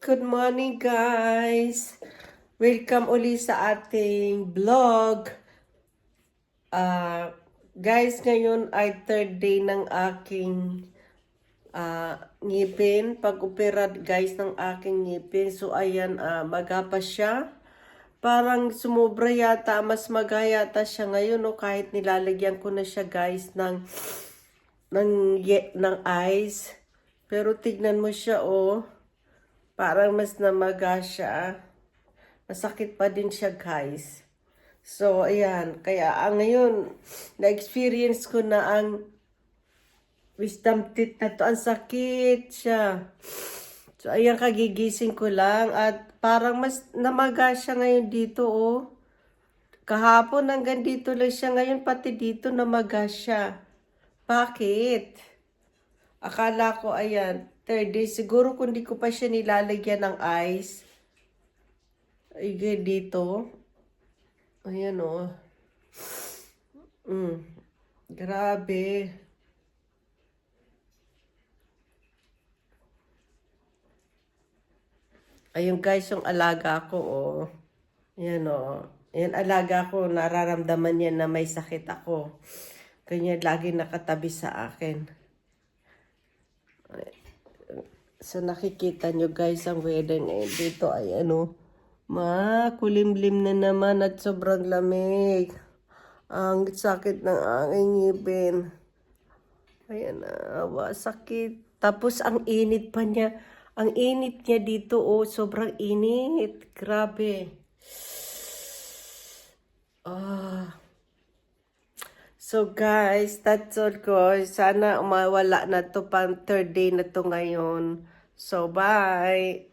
Good morning guys! Welcome uli sa ating vlog. Guys, ngayon ay third day ng aking ngipin. Pag-opera guys ng aking ngipin. So ayan, magapa siya. Parang sumobra yata, mas magayata siya ngayon, no? Kahit nilalagyan ko na siya guys ng ice. Pero tignan mo siya, oh. Parang mas namaga siya. Masakit pa din siya, guys. So, ayan. Kaya, ngayon, na-experience ko na ang wisdom teeth na to. Ang sakit siya. So, ayan, kagigising ko lang. At parang mas namaga siya ngayon dito, oh. Kahapon hanggang dito lang siya. Ngayon, pati dito namaga siya. Bakit? Akala ko, ayan, third day. Siguro kung di ko pa siya nilalagyan ng ice. Ay, dito. Ayan, o. Grabe. Ayun, guys, yung alaga ko, oh. Ayan, o. Ayan, alaga ko. Nararamdaman niya na may sakit ako. Kanya lagi nakatabi sa akin. So, nakikita nyo, guys, ang weather ngayon dito ay, ano, makulimlim na naman at sobrang lamig. Ang sakit ng aking ngipin. Ayan na, sakit. Tapos ang init pa niya. Ang init niya dito, oh, sobrang init. Grabe. So guys, that's all ko. Sana umawala na to pang third day na to ngayon. So bye.